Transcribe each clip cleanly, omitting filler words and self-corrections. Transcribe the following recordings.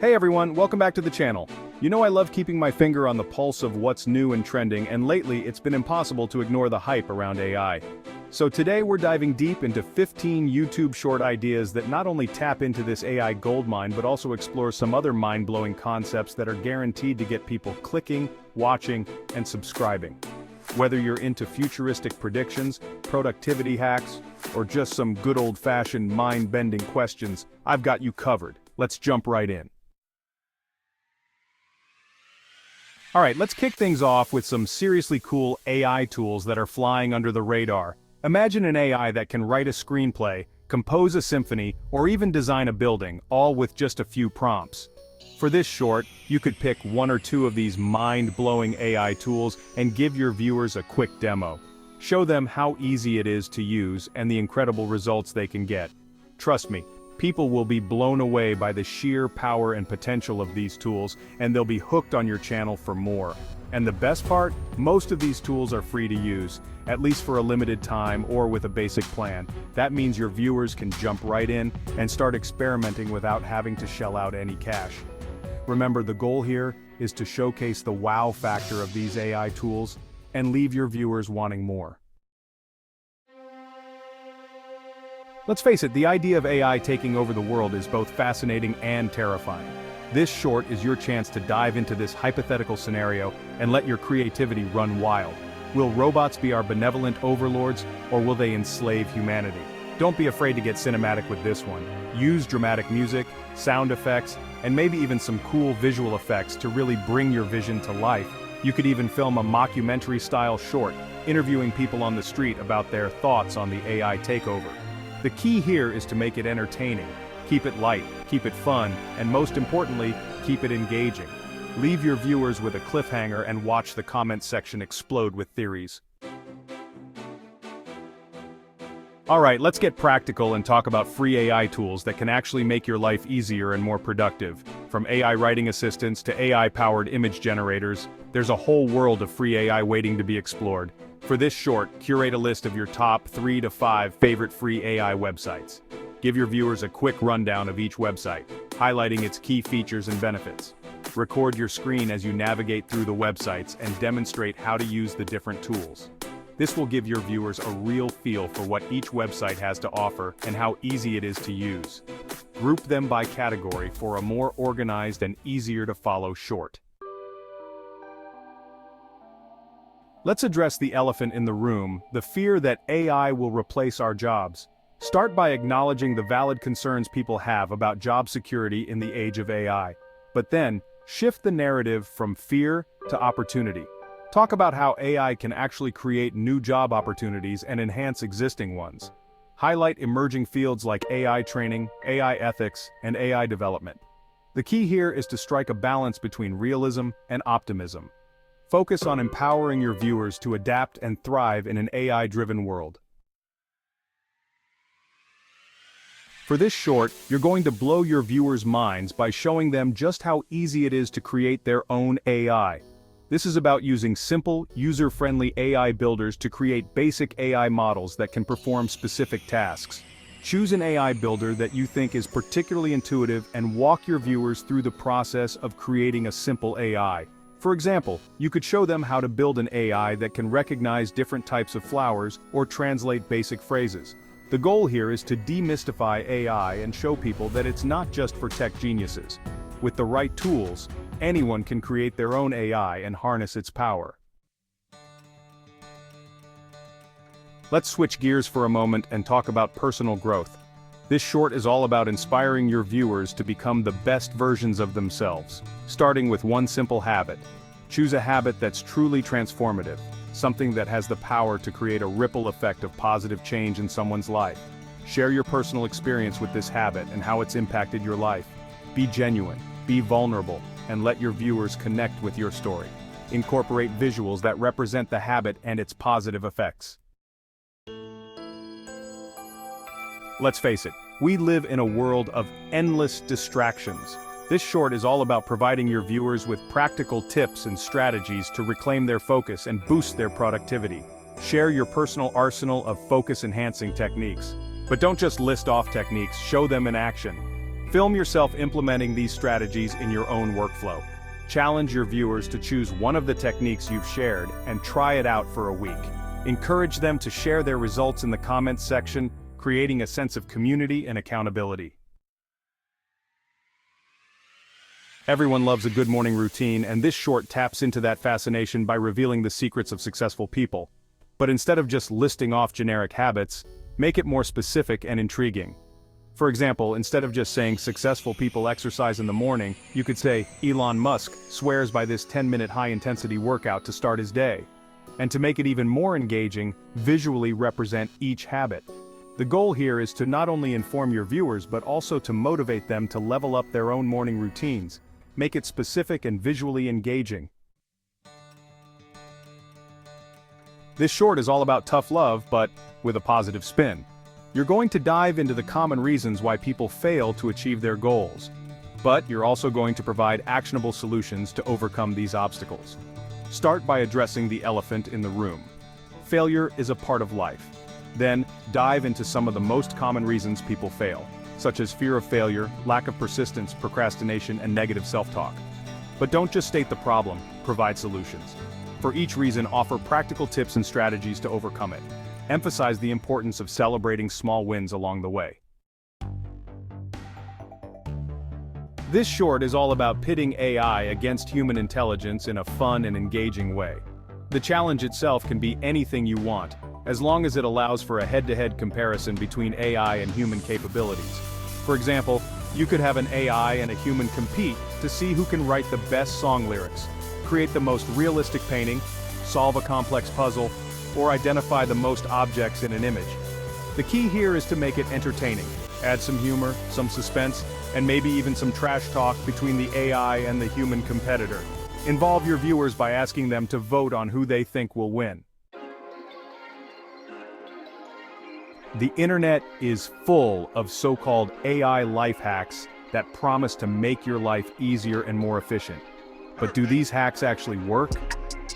Hey everyone, welcome back to the channel. You know I love keeping my finger on the pulse of what's new and trending, and lately it's been impossible to ignore the hype around AI. So today we're diving deep into 15 YouTube short ideas that not only tap into this AI goldmine but also explore some other mind-blowing concepts that are guaranteed to get people clicking, watching, and subscribing. Whether you're into futuristic predictions, productivity hacks, or just some good old-fashioned mind-bending questions, I've got you covered. Let's jump right in. Alright, let's kick things off with some seriously cool AI tools that are flying under the radar. Imagine an AI that can write a screenplay, compose a symphony, or even design a building, all with just a few prompts. For this short, you could pick one or two of these mind-blowing AI tools and give your viewers a quick demo. Show them how easy it is to use and the incredible results they can get. Trust me, people will be blown away by the sheer power and potential of these tools, and they'll be hooked on your channel for more. And the best part? Most of these tools are free to use, at least for a limited time or with a basic plan. That means your viewers can jump right in and start experimenting without having to shell out any cash. Remember, the goal here is to showcase the wow factor of these AI tools and leave your viewers wanting more. Let's face it, the idea of AI taking over the world is both fascinating and terrifying. This short is your chance to dive into this hypothetical scenario and let your creativity run wild. Will robots be our benevolent overlords, or will they enslave humanity? Don't be afraid to get cinematic with this one. Use dramatic music, sound effects, and maybe even some cool visual effects to really bring your vision to life. You could even film a mockumentary-style short, interviewing people on the street about their thoughts on the AI takeover. The key here is to make it entertaining, keep it light, keep it fun, and most importantly, keep it engaging. Leave your viewers with a cliffhanger and watch the comment section explode with theories. Alright, let's get practical and talk about free AI tools that can actually make your life easier and more productive. From AI writing assistants to AI-powered image generators, there's a whole world of free AI waiting to be explored. For this short, curate a list of your top 3 to 5 favorite free AI websites. Give your viewers a quick rundown of each website, highlighting its key features and benefits. Record your screen as you navigate through the websites and demonstrate how to use the different tools. This will give your viewers a real feel for what each website has to offer and how easy it is to use. Group them by category for a more organized and easier to follow short. Let's address the elephant in the room, the fear that AI will replace our jobs. Start by acknowledging the valid concerns people have about job security in the age of AI. But then, shift the narrative from fear to opportunity. Talk about how AI can actually create new job opportunities and enhance existing ones. Highlight emerging fields like AI training, AI ethics, and AI development. The key here is to strike a balance between realism and optimism. Focus on empowering your viewers to adapt and thrive in an AI-driven world. For this short, you're going to blow your viewers' minds by showing them just how easy it is to create their own AI. This is about using simple, user-friendly AI builders to create basic AI models that can perform specific tasks. Choose an AI builder that you think is particularly intuitive and walk your viewers through the process of creating a simple AI. For example, you could show them how to build an AI that can recognize different types of flowers or translate basic phrases. The goal here is to demystify AI and show people that it's not just for tech geniuses. With the right tools, anyone can create their own AI and harness its power. Let's switch gears for a moment and talk about personal growth. This short is all about inspiring your viewers to become the best versions of themselves, starting with one simple habit. Choose a habit that's truly transformative, something that has the power to create a ripple effect of positive change in someone's life. Share your personal experience with this habit and how it's impacted your life. Be genuine, be vulnerable, and let your viewers connect with your story. Incorporate visuals that represent the habit and its positive effects. Let's face it, we live in a world of endless distractions. This short is all about providing your viewers with practical tips and strategies to reclaim their focus and boost their productivity. Share your personal arsenal of focus-enhancing techniques. But don't just list off techniques, show them in action. Film yourself implementing these strategies in your own workflow. Challenge your viewers to choose one of the techniques you've shared and try it out for a week. Encourage them to share their results in the comments section, creating a sense of community and accountability. Everyone loves a good morning routine, and this short taps into that fascination by revealing the secrets of successful people. But instead of just listing off generic habits, make it more specific and intriguing. For example, instead of just saying successful people exercise in the morning, you could say Elon Musk swears by this 10-minute high-intensity workout to start his day. And to make it even more engaging, visually represent each habit. The goal here is to not only inform your viewers but also to motivate them to level up their own morning routines. Make it specific and visually engaging. This short is all about tough love, but with a positive spin. You're going to dive into the common reasons why people fail to achieve their goals. But you're also going to provide actionable solutions to overcome these obstacles. Start by addressing the elephant in the room. Failure is a part of life. Then, dive into some of the most common reasons people fail, such as fear of failure, lack of persistence, procrastination, and negative self-talk. But don't just state the problem, provide solutions. For each reason, offer practical tips and strategies to overcome it. Emphasize the importance of celebrating small wins along the way. This short is all about pitting AI against human intelligence in a fun and engaging way. The challenge itself can be anything you want, as long as it allows for a head-to-head comparison between AI and human capabilities. For example, you could have an AI and a human compete to see who can write the best song lyrics, create the most realistic painting, solve a complex puzzle, or identify the most objects in an image. The key here is to make it entertaining. Add some humor, some suspense, and maybe even some trash talk between the AI and the human competitor. Involve your viewers by asking them to vote on who they think will win. The internet is full of so-called AI life hacks that promise to make your life easier and more efficient. But do these hacks actually work?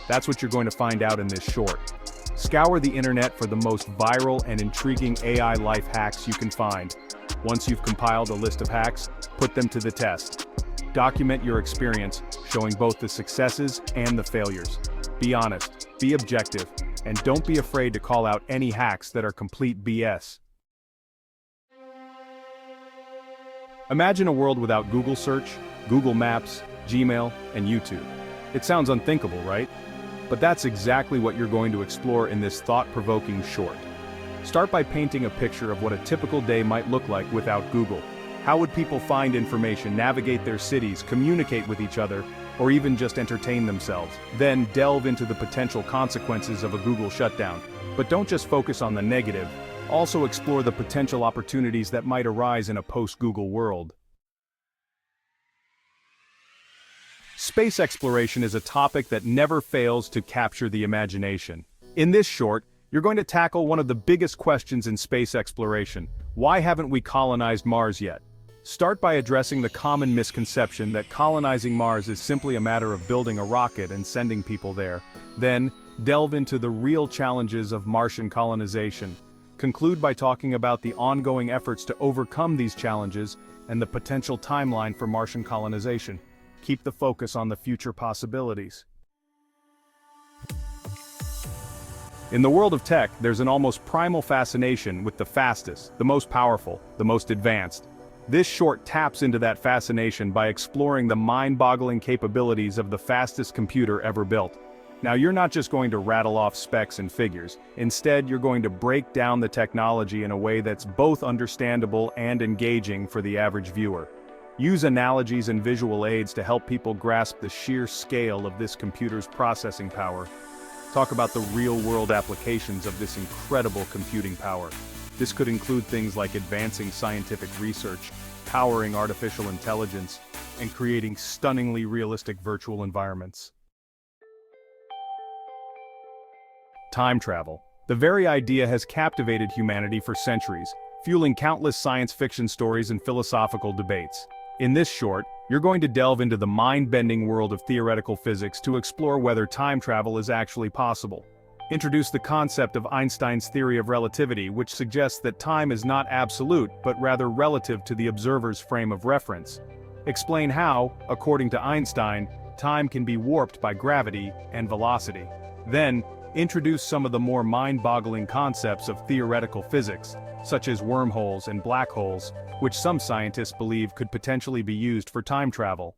That's what you're going to find out in this short. Scour the internet for the most viral and intriguing AI life hacks you can find. Once you've compiled a list of hacks, put them to the test. Document your experience, showing both the successes and the failures. Be honest, be objective, and don't be afraid to call out any hacks that are complete BS. Imagine a world without Google Search, Google Maps, Gmail, and YouTube. It sounds unthinkable, right? But that's exactly what you're going to explore in this thought-provoking short. Start by painting a picture of what a typical day might look like without Google. How would people find information, navigate their cities, communicate with each other, or even just entertain themselves? Then delve into the potential consequences of a Google shutdown. But don't just focus on the negative, also explore the potential opportunities that might arise in a post-Google world. Space exploration is a topic that never fails to capture the imagination. In this short, you're going to tackle one of the biggest questions in space exploration. Why haven't we colonized Mars yet? Start by addressing the common misconception that colonizing Mars is simply a matter of building a rocket and sending people there. Then, delve into the real challenges of Martian colonization. Conclude by talking about the ongoing efforts to overcome these challenges and the potential timeline for Martian colonization. Keep the focus on the future possibilities. In the world of tech, there's an almost primal fascination with the fastest, the most powerful, the most advanced. This short taps into that fascination by exploring the mind-boggling capabilities of the fastest computer ever built. Now, you're not just going to rattle off specs and figures. Instead, you're going to break down the technology in a way that's both understandable and engaging for the average viewer. Use analogies and visual aids to help people grasp the sheer scale of this computer's processing power. Talk about the real-world applications of this incredible computing power. This could include things like advancing scientific research, powering artificial intelligence, and creating stunningly realistic virtual environments. Time travel. The very idea has captivated humanity for centuries, fueling countless science fiction stories and philosophical debates. In this short, you're going to delve into the mind-bending world of theoretical physics to explore whether time travel is actually possible. Introduce the concept of Einstein's theory of relativity, which suggests that time is not absolute but rather relative to the observer's frame of reference. Explain how, according to Einstein, time can be warped by gravity and velocity. Then, introduce some of the more mind-boggling concepts of theoretical physics, such as wormholes and black holes, which some scientists believe could potentially be used for time travel.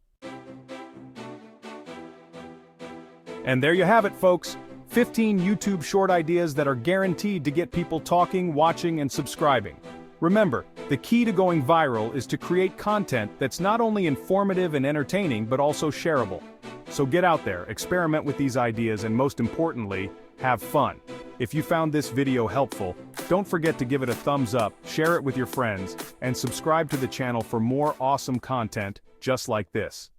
And there you have it, folks. 15 YouTube short ideas that are guaranteed to get people talking, watching, and subscribing. Remember, the key to going viral is to create content that's not only informative and entertaining but also shareable. So get out there, experiment with these ideas, and most importantly, have fun. If you found this video helpful, don't forget to give it a thumbs up, share it with your friends, and subscribe to the channel for more awesome content just like this.